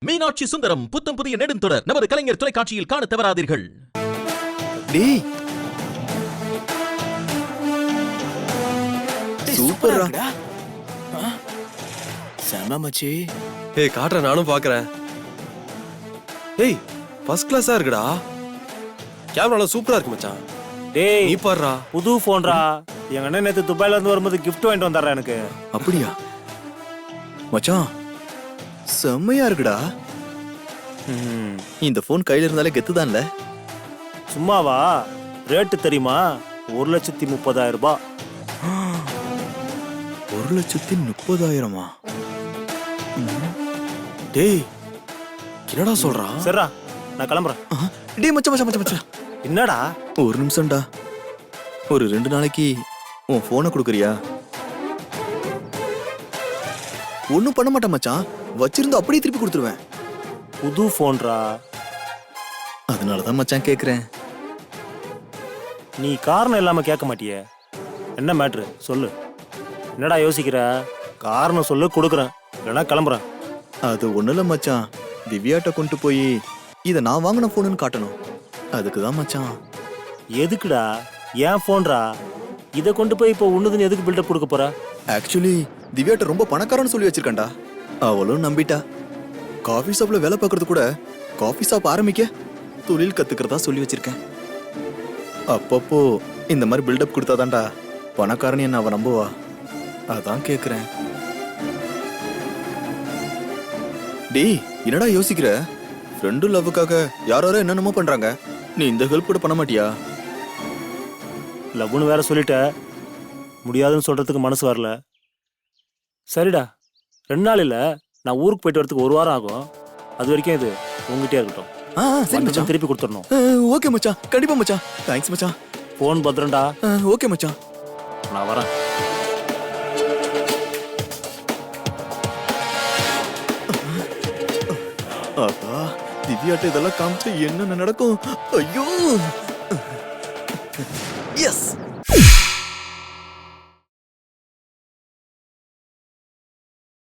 மீனாட்சி சுந்தரம் புத்தம் புதிய நெடுந்தொடர் நமது கலைஞர் தொலைக்காட்சியில் காண தவறாதீர்கள். டேய் சூப்பர்ரா. செம மச்சி. ஏய் காட்ற நானும் பாக்குறேன். ஏய் ஃபர்ஸ்ட் கிளாஸா இருக்குடா. கேமரால சூப்பரா இருக்கு மச்சான். டேய் நீ பாருடா. புது போன்டா. எங்க அண்ணன் நேத்து துபாயில இருந்து வரும்போது gift வாங்கிட்டு வந்தாரா எனக்கு. அப்படியா மச்சான்? செம்மையா இருக்குடா. இந்த போன் கையில இருந்தாலே கெத்துதான்ல. சும்மாவா? ரேட்டு தெரியுமா? 1,30,000 ரூபாய். 1,30,000. டேய் என்னடா சொல்றான்? சரிடா நான் கிளம்புறேன். டேய் மச்சான் மச்சான் மச்சான் மச்சான். என்னடா? ஒரு நிமிஷம்டா. ஒரு 2 நாளைக்கு உன் போனை கொடுக்குறியா? ஒன்னும் பண்ண மாட்டேன் மச்சான். வச்சிருந்து அப்படியே திருப்பி கொடுத்துருவேன். புது போன்டா. அதனாலதான் மச்சான் கேக்குறேன். நீ காரணம் இல்லாம கேட்க மாட்டியே. என்ன மேட்ரு சொல்லு. என்னடா யோசிக்கிற? காரணம் சொல்லு, கொடுக்குறேன். இல்லைன்னா கிளம்புறேன். அது ஒண்ணுல மச்சான், திவ்யாட்ட கொண்டு போய் இத நான் வாங்கின போனுன்னு காட்டணும். அதுக்குதான் மச்சான். எதுக்குடா? ஏன் போன்டா? இதை கொண்டு போய் இப்போ உன்னுதுன்னு எதுக்கு பில்டப் கொடுக்க போற? ஆக்சுவலி திவ்யாட்ட ரொம்ப பணக்காரன்னு சொல்லி வச்சிருக்கேன்டா. அவளும் நம்பிட்டா. காஃபி ஷாப்ல வேலை பார்க்கறது கூட காஃபி ஷாப் ஆரம்பிக்க தொழில் கத்துக்கிறதா சொல்லி வச்சிருக்கேன். அப்பப்போ இந்த மாதிரி பில்டப் கொடுத்தாதான்டா பணக்காரன் என்ன அவ நம்புவா. அதான் கேக்குறேன். டேய் என்னடா யோசிக்கிற? ஃப்ரெண்டு லவ்வுக்காக யாரோ என்னென்னமோ பண்றாங்க. நீ இந்த ஹெல்ப் கூட பண்ண மாட்டியா? லவ்னு வேற சொல்லிட்ட. முடியாதுன்னு சொல்றதுக்கு மனசு வரல. சரிடா 2 நாள் இல்ல, நான் ஊருக்கு போயிட்டு வரதுக்கு 1 வாரம் ஆகும். அது வரைக்கும் இது உங்ககிட்டே இருக்கட்டும். சரி மச்சான். திருப்பி கொடுத்துடணும். ஓகே மச்சான், கண்டிப்பா மச்சான். தேங்க்ஸ் மச்சான். போன் பத்திரம்டா. ஓகே மச்சான். நான் வரேன். அப்பா திவ்யாட்ட இதெல்லாம் காமிச்சு என்னென்ன நடக்கும்? ஐயோ எஸ்.